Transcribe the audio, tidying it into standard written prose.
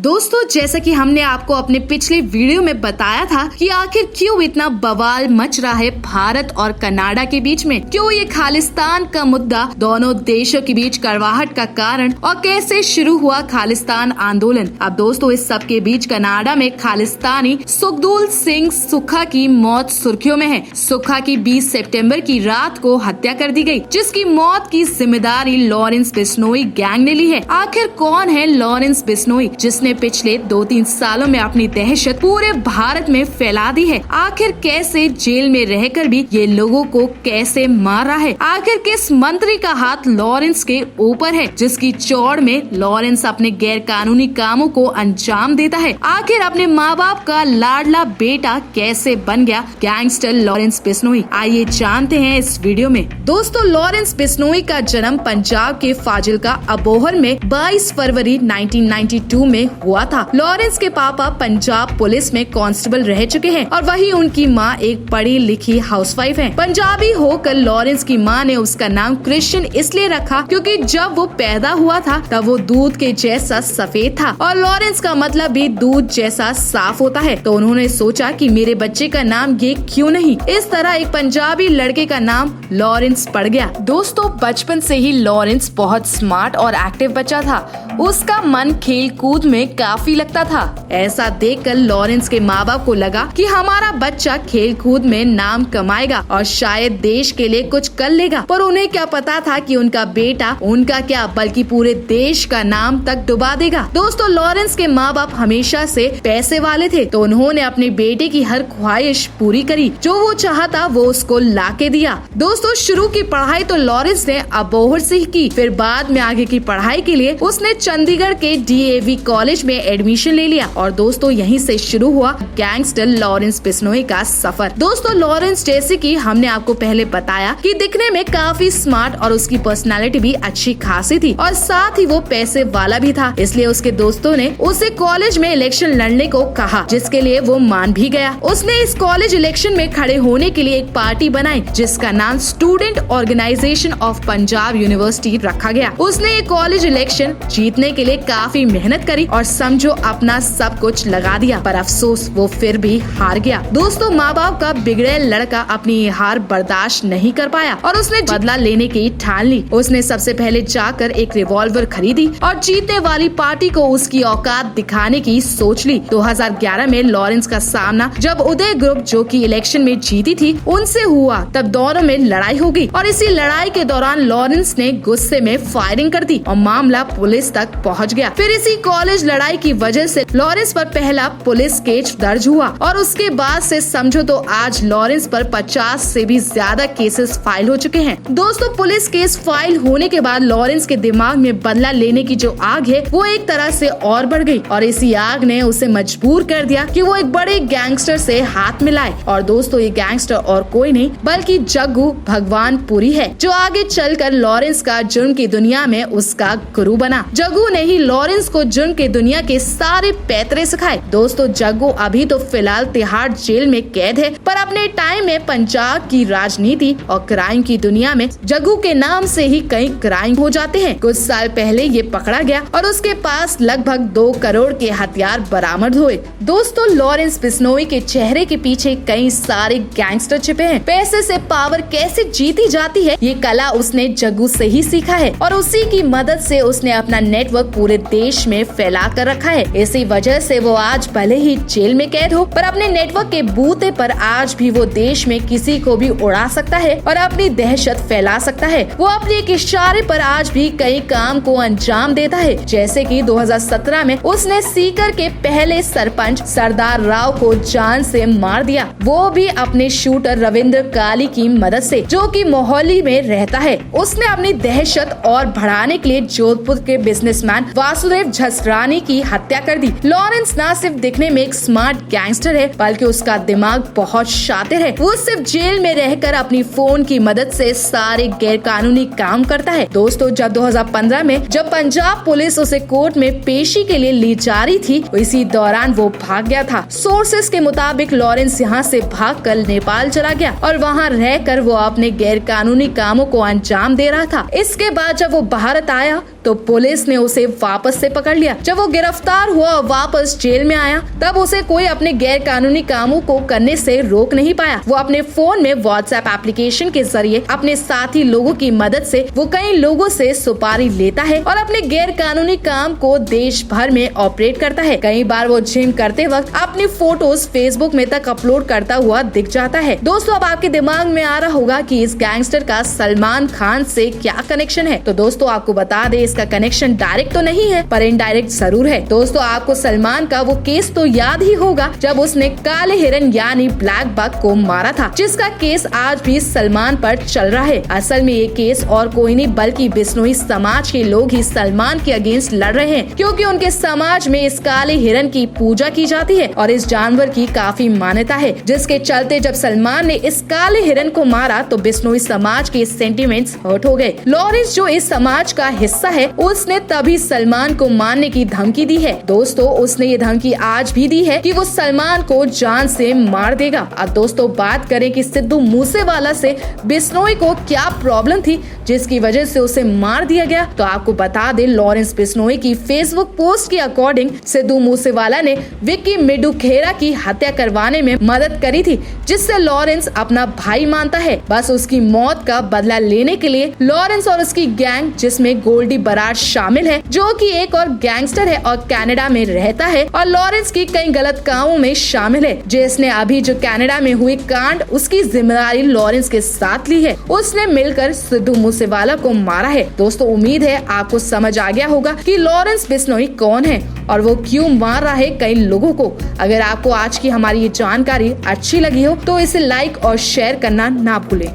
दोस्तों, जैसा कि हमने आपको अपने पिछले वीडियो में बताया था कि आखिर क्यों इतना बवाल मच रहा है भारत और कनाडा के बीच में, क्यों ये खालिस्तान का मुद्दा दोनों देशों के बीच कड़वाहट का कारण और कैसे शुरू हुआ खालिस्तान आंदोलन। अब दोस्तों, इस सब के बीच कनाडा में खालिस्तानी सुखदूल सिंह सुक्खा की मौत सुर्खियों में है। सुक्खा की 20 सितंबर की रात को हत्या कर दी गई, जिसकी मौत की जिम्मेदारी लॉरेंस बिश्नोई गैंग ने ली है। आखिर कौन है लॉरेंस बिश्नोई, जिसने पिछले 2-3 सालों में अपनी दहशत पूरे भारत में फैला दी है? आखिर कैसे जेल में रहकर भी ये लोगों को कैसे मार रहा है? आखिर किस मंत्री का हाथ लॉरेंस के ऊपर है, जिसकी चौड़ में लॉरेंस अपने गैर कानूनी कामों को अंजाम देता है? आखिर अपने माँ बाप का लाडला बेटा कैसे बन गया गैंगस्टर लॉरेंस बिश्नोई? आइए जानते हैं इस वीडियो में। दोस्तों, लॉरेंस बिश्नोई का जन्म पंजाब के फाजिल्का अबोहर में 22 फरवरी 1992 में हुआ था। लॉरेंस के पापा पंजाब पुलिस में कांस्टेबल रह चुके हैं और वही उनकी माँ एक पढ़ी लिखी हाउसवाइफ है। पंजाबी होकर लॉरेंस की माँ ने उसका नाम क्रिश्चियन इसलिए रखा क्योंकि जब वो पैदा हुआ था तब वो दूध के जैसा सफेद था और लॉरेंस का मतलब भी दूध जैसा साफ होता है। तो उन्होंने सोचा कि मेरे बच्चे का नाम ये क्यों नहीं। इस तरह एक पंजाबी लड़के का नाम लॉरेंस पड़ गया। दोस्तों, बचपन से ही लॉरेंस बहुत स्मार्ट और एक्टिव बच्चा था। उसका मन खेल कूद में काफी लगता था। ऐसा देखकर लॉरेंस के माँ बाप को लगा कि हमारा बच्चा खेल कूद में नाम कमाएगा और शायद देश के लिए कुछ कर लेगा। पर उन्हें क्या पता था कि उनका बेटा उनका क्या बल्कि पूरे देश का नाम तक डुबा देगा। दोस्तों, लॉरेंस के माँ बाप हमेशा से पैसे वाले थे, तो उन्होंने अपने बेटे की हर ख्वाहिश पूरी करी। जो वो चाहता वो उसको लाके दिया। दोस्तों, शुरू की पढ़ाई तो लॉरेंस ने अबोहर से ही की। फिर बाद में आगे की पढ़ाई के लिए उसने चंडीगढ़ के DAV कॉलेज में एडमिशन ले लिया और दोस्तों यहीं से शुरू हुआ गैंगस्टर लॉरेंस बिश्नोई का सफर। दोस्तों, लॉरेंस जैसे कि हमने आपको पहले बताया कि दिखने में काफी स्मार्ट और उसकी पर्सनालिटी भी अच्छी खासी थी और साथ ही वो पैसे वाला भी था। इसलिए उसके दोस्तों ने उसे कॉलेज में इलेक्शन लड़ने को कहा, जिसके लिए वो मान भी गया। उसने इस कॉलेज इलेक्शन में खड़े होने के लिए एक पार्टी बनाई जिसका नाम Student Organisation of Punjab University रखा गया। उसने ये कॉलेज इलेक्शन जीतने के लिए काफी मेहनत करी और समझो अपना सब कुछ लगा दिया, पर अफसोस वो फिर भी हार गया। दोस्तों, माँ बाप का बिगड़ेल लड़का अपनी हार बर्दाश्त नहीं कर पाया और उसने बदला लेने की ठान ली। उसने सबसे पहले जाकर एक रिवॉल्वर खरीदी और जीतने वाली पार्टी को उसकी औकात दिखाने की सोच ली। 2011 में लॉरेंस का सामना जब उदय ग्रुप, जो कि इलेक्शन में जीती थी, उनसे हुआ, तब दोनों में लड़ाई हो गई और इसी लड़ाई के दौरान लॉरेंस ने गुस्से में फायरिंग कर दी और मामला पुलिस तक पहुंच गया। फिर इसी कॉलेज लड़ाई की वजह से लॉरेंस पर पहला पुलिस केस दर्ज हुआ और उसके बाद से समझो तो आज लॉरेंस पर 50 से भी ज्यादा केसेस फाइल हो चुके हैं। दोस्तों, पुलिस केस फाइल होने के बाद लॉरेंस के दिमाग में बदला लेने की जो आग है वो एक तरह से और बढ़ गई और इसी आग ने उसे मजबूर कर दिया कि वो एक बड़े गैंगस्टर से हाथ मिलाए। और दोस्तों, ये गैंगस्टर और कोई नहीं बल्कि जग्गू भगवानपुरी है, जो आगे चलकर लॉरेंस का जुर्म की दुनिया में उसका गुरु बना। जग्गू ने ही लॉरेंस को जुर्म की दुनिया के सारे पैतरे सिखाए। दोस्तों, जग्गू अभी तो फिलहाल तिहाड़ जेल में कैद है, पर अपने टाइम में पंजाब की राजनीति और क्राइम की दुनिया में जग्गू के नाम से ही कई क्राइम हो जाते हैं। कुछ साल पहले ये पकड़ा गया और उसके पास लगभग 2 करोड़ के हथियार बरामद हुए। दोस्तों, लॉरेंस बिश्नोई के चेहरे के पीछे कई सारे गैंगस्टर छिपे हैं। पैसे से पावर कैसे जीती जाती है, ये कला उसने जग्गू से ही सीखा है और उसी की मदद से उसने अपना नेटवर्क पूरे देश में फैला कर रखा है। इसी वजह से वो आज भले ही जेल में कैद हो, पर अपने नेटवर्क के बूते पर आज भी वो देश में किसी को भी उड़ा सकता है और अपनी दहशत फैला सकता है। वो अपने एक इशारे पर आज भी कई काम को अंजाम देता है, जैसे कि 2017 में उसने सीकर के पहले सरपंच सरदार राव को जान से मार दिया, वो भी अपने शूटर रविंद्र काली की मदद से, जो कि मोहाली में रहता है। उसने अपनी दहशत और बढ़ाने के लिए जोधपुर के बिजनेसमैन वासुदेव झसरानी की हत्या कर दी। लॉरेंस न सिर्फ दिखने में एक स्मार्ट गैंगस्टर है, बल्कि उसका दिमाग बहुत शातिर है। वो सिर्फ जेल में रहकर अपनी फोन की मदद से सारे गैर कानूनी काम करता है। दोस्तों, जब 2015 में जब पंजाब पुलिस उसे कोर्ट में पेशी के लिए ले जा रही थी, इसी दौरान वो भाग गया था। सोर्सेस के मुताबिक लॉरेंस यहाँ से भागकर नेपाल चला गया और वहाँ रहकर वो अपने गैर कानूनी कामों को अंजाम दे रहा था। इसके बाद जब वो भारत आया तो पुलिस ने उसे वापस से पकड़ लिया। जब वो गिरफ्तार हुआ और वापस जेल में आया, तब उसे कोई अपने गैर कानूनी कामों को करने से रोक नहीं पाया। वो अपने फोन में व्हाट्सएप एप्लीकेशन के जरिए अपने साथी लोगों की मदद से वो कई लोगों से सुपारी लेता है और अपने गैर कानूनी काम को देश भर में ऑपरेट करता है। कई बार वो जिम करते वक्त अपनी फोटोज फेसबुक में तक अपलोड करता हुआ दिख जाता है। दोस्तों, अब आपके दिमाग में आ रहा होगा कि इस गैंगस्टर का सलमान खान से क्या कनेक्शन है। तो दोस्तों, आपको बता दे, इसका कनेक्शन डायरेक्ट तो नहीं है, पर इनडायरेक्ट जरूर है। दोस्तों, आपको सलमान का वो केस तो याद ही होगा जब उसने काले हिरन यानी ब्लैक बक को मारा था, जिसका केस आज भी सलमान पर चल रहा है। असल में ये केस और कोई नहीं बल्कि बिश्नोई समाज के लोग ही सलमान के अगेंस्ट लड़ रहे हैं, क्योंकि उनके समाज में इस काले हिरन की पूजा की जाती है और इस जानवर की काफी मान्यता है, जिसके चलते जब सलमान ने इस काले हिरन को मारा तो बिश्नोई समाज के सेंटिमेंट्स हर्ट हो गए। लॉरेंस, जो इस समाज का हिस्सा है, उसने तभी सलमान को मारने की धमकी दी है। दोस्तों, उसने ये धमकी आज भी दी है कि वो सलमान को जान से मार देगा। अब दोस्तों, बात करें कि सिद्धू मूसेवाला से बिश्नोई को क्या प्रॉब्लम थी जिसकी वजह से उसे मार दिया गया, तो आपको बता दे, लॉरेंस बिश्नोई की फेसबुक पोस्ट के अकॉर्डिंग सिद्धू मूसेवाला ने विक्की मिडू खेरा की हत्या करवाने में मदद करी थी, जिससे लॉरेंस अपना भाई मानता है। बस उसकी मौत का बदला लेने के लिए लॉरेंस और उसकी गैंग, जिसमें गोल्डी बराड़ शामिल है, जो कि एक और गैंगस्टर है और कनाडा में रहता है और लॉरेंस की कई गलत कामों में शामिल है, जिसने अभी जो कनाडा में हुई कांड, उसकी जिम्मेदारी लॉरेंस के साथ ली है। उसने मिलकर सिद्धू मूसेवाला को मारा है। दोस्तों, उम्मीद है आपको समझ आ गया होगा कि लॉरेंस बिश्नोई कौन है और वो क्यों मार रहा है कई लोगों को। अगर आपको आज की हमारी ये जानकारी अच्छी लगी हो तो इसे लाइक और शेयर करना ना भूलें।